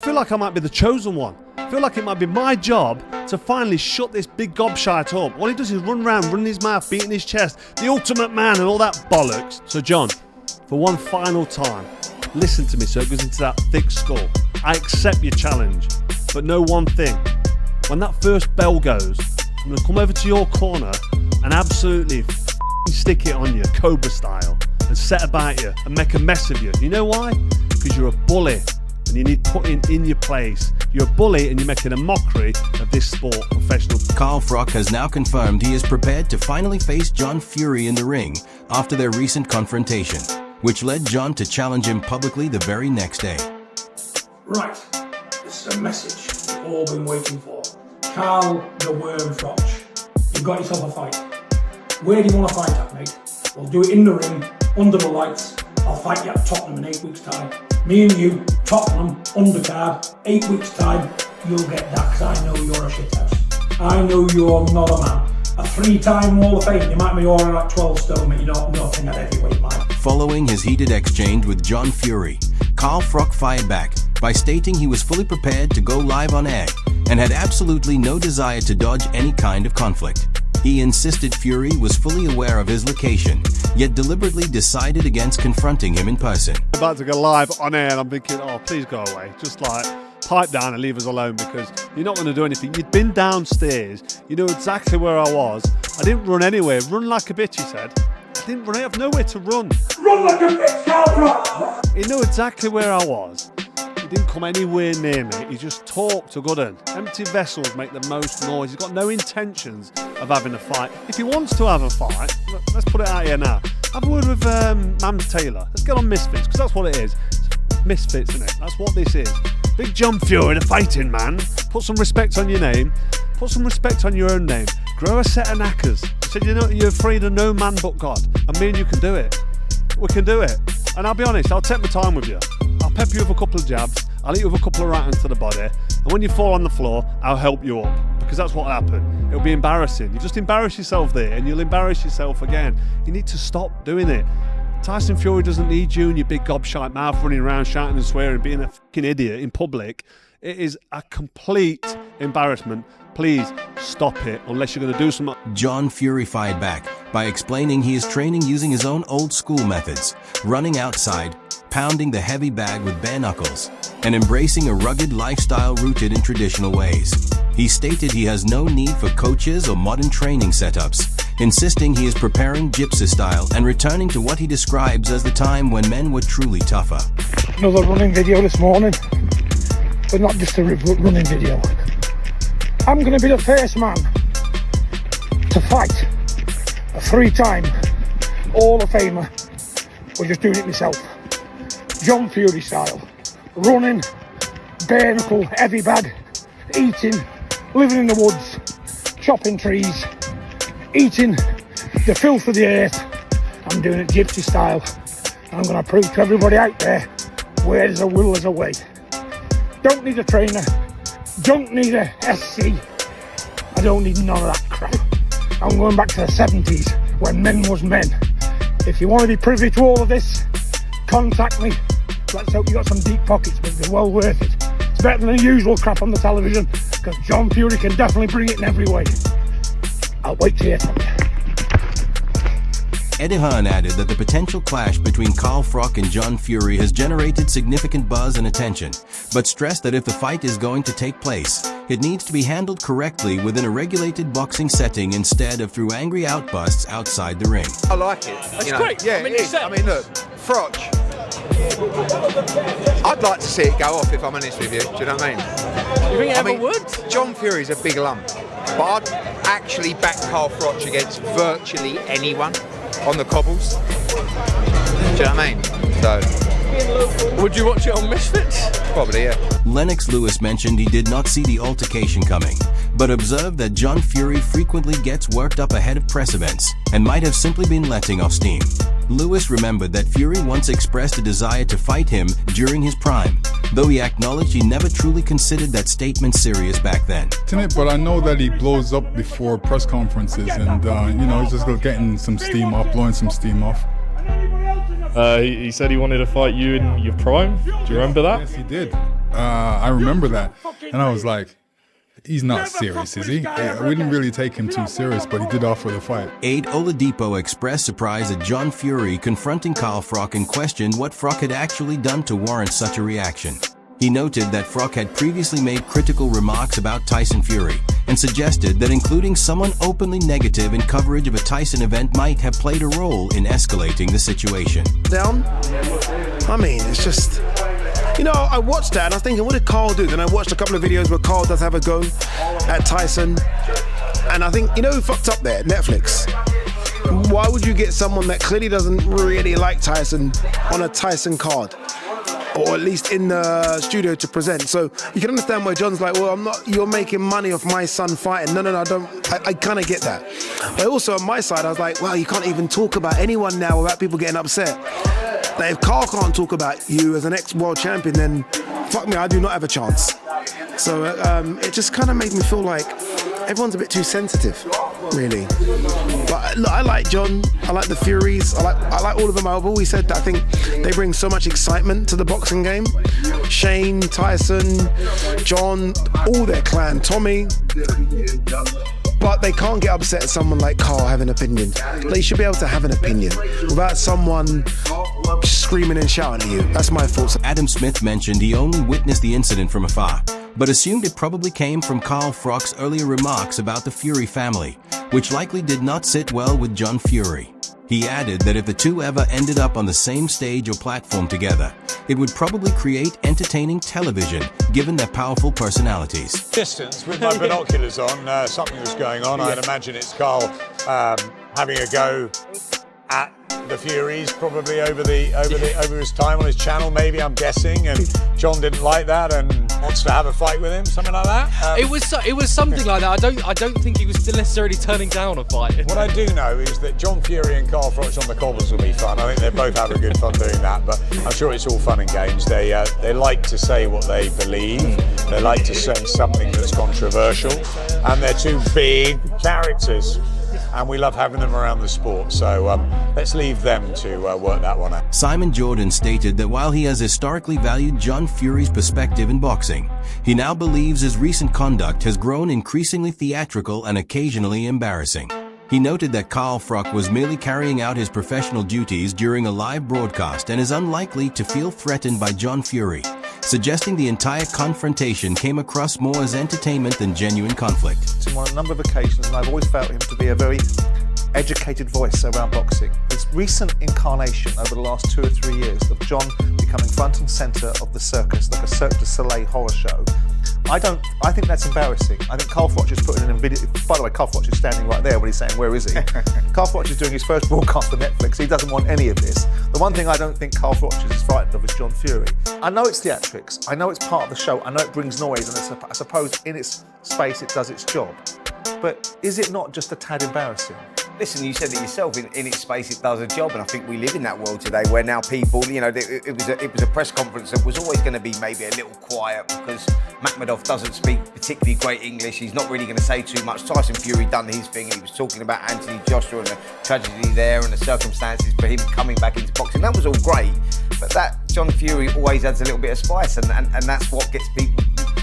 I feel like I might be the chosen one. I feel like it might be my job to finally shut this big gobshite up. All he does is run around, running his mouth, beating his chest, the ultimate man and all that bollocks. So John, for one final time, listen to me so it goes into that thick skull. I accept your challenge, but know one thing. When that first bell goes, I'm going to come over to your corner and absolutely stick it on you, Cobra style, and set about you and make a mess of you. You know why? Because you're a bully and you need putting in your place. You're a bully and you're making a mockery of this sport, professional. Carl Froch has now confirmed he is prepared to finally face John Fury in the ring after their recent confrontation, which led John to challenge him publicly the very next day. Right, this is a message we've all been waiting for. Carl the Worm Froch, you've got yourself a fight. Where do you want to fight at, mate? We'll do it in the ring, under the lights. I'll fight you at Tottenham in 8 weeks' time. Me and you, Tottenham, undercard, 8 weeks' time, you'll get that because I know you're a shithouse. I know you're not a man. A 3-time Hall of Fame, you might be all like 12 stone, but you're not nothing at heavyweight, man. Following his heated exchange with John Fury, Carl Froch fired back by stating he was fully prepared to go live on air and had absolutely no desire to dodge any kind of conflict. He insisted Fury was fully aware of his location, yet deliberately decided against confronting him in person. I'm about to go live on air and I'm thinking, oh, please go away. Just like, pipe down and leave us alone because you're not going to do anything. You'd been downstairs. You know exactly where I was. I didn't run anywhere. Run like a bitch, he said. I didn't run. I have nowhere to run. Run like a bitch, Carl Froch! He knew exactly where I was. He didn't come anywhere near me. He just talked to good 'un. Empty vessels make the most noise. He's got no intentions of having a fight. If he wants to have a fight, let's put it out here now. Have a word with Mams Taylor. Let's get on Misfits, because that's what it is. It's Misfits, isn't it? That's what this is. Big John Fury, the fighting man. Put some respect on your name. Put some respect on your own name. Grow a set of knackers. He said, you know, you're afraid of no man but God. And me and you can do it. We can do it. And I'll be honest, I'll take my time with you. I'll pep you with a couple of jabs. I'll hit you with a couple of right hands to the body. And when you fall on the floor, I'll help you up. Because that's what'll happen. It'll be embarrassing. You just embarrass yourself there and you'll embarrass yourself again. You need to stop doing it. Tyson Fury doesn't need you and your big gobshite mouth running around shouting and swearing, being a fucking idiot in public. It is a complete embarrassment. Please stop it unless you're going to do something. John Fury fired back by explaining he is training using his own old school methods, running outside, pounding the heavy bag with bare knuckles, and embracing a rugged lifestyle rooted in traditional ways. He stated he has no need for coaches or modern training setups, insisting he is preparing gypsy style and returning to what he describes as the time when men were truly tougher. Another running video this morning, but not just a running video. I'm going to be the first man to fight a 3-time Hall of Famer. We're just doing it myself. John Fury style. Running, bare knuckle, heavy bag, eating, living in the woods, chopping trees, eating the filth of the earth. I'm doing it gypsy style. And I'm going to prove to everybody out there, where there's a will, there's a way. Don't need a trainer. Don't need a SC. I don't need none of that crap. I'm going back to the 70s when men was men. If you want to be privy to all of this, contact me. Let's hope you got some deep pockets, but they're well worth it. It's better than the usual crap on the television, because John Fury can definitely bring it in every way. I'll wait to hear from you. Eddie Hearn added that the potential clash between Carl Froch and John Fury has generated significant buzz and attention, but stressed that if the fight is going to take place, it needs to be handled correctly within a regulated boxing setting instead of through angry outbursts outside the ring. I like it. That's great. Yeah, it is. I mean, look, Froch, I'd like to see it go off, if I'm honest with you. Do you know what I mean? You think it ever would? John Fury's a big lump, but I'd actually back Carl Froch against virtually anyone on the cobbles. Do you know what I mean? So, would you watch it on Misfits? probably, yeah. Lennox Lewis mentioned he did not see the altercation coming, but observed that John Fury frequently gets worked up ahead of press events and might have simply been letting off steam. Lewis remembered that Fury once expressed a desire to fight him during his prime, though he acknowledged he never truly considered that statement serious back then. But I know that he blows up before press conferences and, you know, he's just getting some steam off, blowing some steam off. He said he wanted to fight you in your prime. Do you remember that? Yes, he did. I remember that, and I was like, he's not serious, is he? We didn't really take him too serious, but he did offer the fight. Aide Oladipo expressed surprise at John Fury confronting Carl Froch and questioned what Froch had actually done to warrant such a reaction. He noted that Froch had previously made critical remarks about Tyson Fury and suggested that including someone openly negative in coverage of a Tyson event might have played a role in escalating the situation. Down? I mean, it's just... You know, I watched that and I was thinking, what did Carl do? Then I watched a couple of videos where Carl does have a go at Tyson. And I think, you know who fucked up there? Netflix. Why would you get someone that clearly doesn't really like Tyson on a Tyson card? Or at least in the studio to present. So you can understand why John's like, well, you're making money off my son fighting. No, I don't. I kind of get that. But also on my side, I was like, well, you can't even talk about anyone now without people getting upset. Now, if Carl can't talk about you as an ex-world champion, then fuck me, I do not have a chance. So it just kind of made me feel like everyone's a bit too sensitive, really. But look, I like John, I like the Furies, I like all of them. I've always said that I think they bring so much excitement to the boxing game. Shane, Tyson, John, all their clan, Tommy. But they can't get upset at someone like Carl having an opinion. They should be able to have an opinion without someone screaming and shouting at you. That's my thoughts. Adam Smith mentioned he only witnessed the incident from afar, but assumed it probably came from Carl Froch's earlier remarks about the Fury family, which likely did not sit well with John Fury. He added that if the two ever ended up on the same stage or platform together, it would probably create entertaining television, given their powerful personalities. Distance, with my binoculars on, something was going on. I'd imagine it's Carl having a go at the Furies, probably over his time on his channel, maybe, I'm guessing, and John didn't like that and wants to have a fight with him, something like that. It was something like that. I don't think he was necessarily turning down a fight. What I do know is that John Fury and Carl Froch on the cobbles will be fun. I think they both have a good fun doing that, but I'm sure it's all fun and games. They like to say what they believe. They like to say something that's controversial, and they're two big characters. And we love having them around the sport, so let's leave them to work that one out. Simon Jordan stated that while he has historically valued John Fury's perspective in boxing, he now believes his recent conduct has grown increasingly theatrical and occasionally embarrassing. He noted that Carl Froch was merely carrying out his professional duties during a live broadcast and is unlikely to feel threatened by John Fury, suggesting the entire confrontation came across more as entertainment than genuine conflict. On a number of occasions, and I've always felt him to be a very educated voice around boxing. His recent incarnation over the last 2 or 3 years of John becoming front and centre of the circus, like a Cirque du Soleil horror show, I think that's embarrassing. I think Carl Froch is putting in a video. By the way, Carl Froch is standing right there when he's saying, where is he? Carl Froch is doing his first broadcast for Netflix. He doesn't want any of this. The one thing I don't think Carl Froch is frightened of is John Fury. I know it's theatrics. I know it's part of the show. I know it brings noise, and I suppose in its space it does its job. But is it not just a tad embarrassing? Listen, you said it yourself, in its space it does a job, and I think we live in that world today where now people, you know, it was a press conference that was always going to be maybe a little quiet because Makhmedov doesn't speak particularly great English. He's not really going to say too much. Tyson Fury done his thing, and he was talking about Anthony Joshua and the tragedy there and the circumstances for him coming back into boxing. That was all great, but that John Fury always adds a little bit of spice, and that's what gets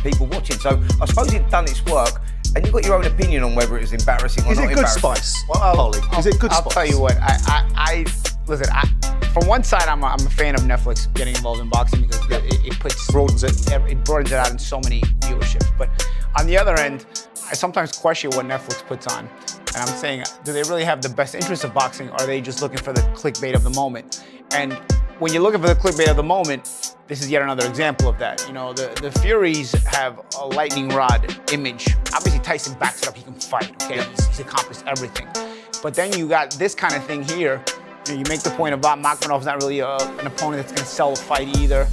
people watching. So I suppose it's done its work. And you've got your own opinion on whether it was embarrassing or not embarrassing. Is it good spice, Holly? Is it good spice? I'll tell you what, listen, from one side, I'm a fan of Netflix getting involved in boxing because it broadens it out in so many viewerships. But on the other end, I sometimes question what Netflix puts on. And I'm saying, do they really have the best interest of boxing, or are they just looking for the clickbait of the moment? And when you're looking for the clickbait of the moment, this is yet another example of that. You know, the Furies have a lightning rod image. Obviously, Tyson backs it up. He can fight, okay? He's accomplished everything. But then you got this kind of thing here. You make the point about Makhmedov's not really an opponent that's going to sell a fight either.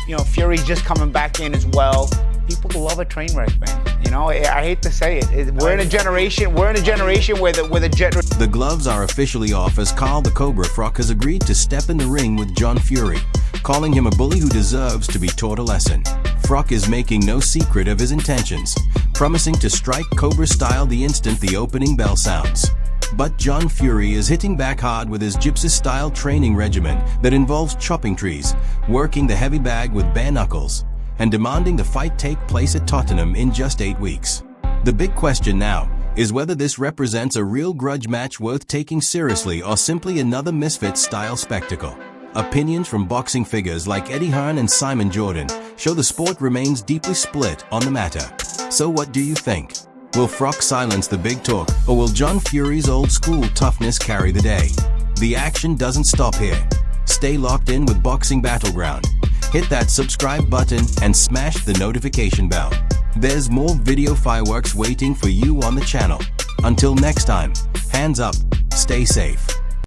You know, Fury's just coming back in as well. People love a train wreck, man. You know, I hate to say it. We're in a generation where The gloves are officially off as Carl the Cobra Froch has agreed to step in the ring with John Fury, calling him a bully who deserves to be taught a lesson. Froch is making no secret of his intentions, promising to strike Cobra style the instant the opening bell sounds. But John Fury is hitting back hard with his gypsy-style training regimen that involves chopping trees, working the heavy bag with bare knuckles, and demanding the fight take place at Tottenham in just 8 weeks. The big question now is whether this represents a real grudge match worth taking seriously or simply another Misfits-style spectacle. Opinions from boxing figures like Eddie Hearn and Simon Jordan show the sport remains deeply split on the matter. So what do you think? Will Froch silence the big talk, or will John Fury's old-school toughness carry the day? The action doesn't stop here. Stay locked in with Boxing Battleground. Hit that subscribe button and smash the notification bell. There's more video fireworks waiting for you on the channel. Until next time, hands up, stay safe.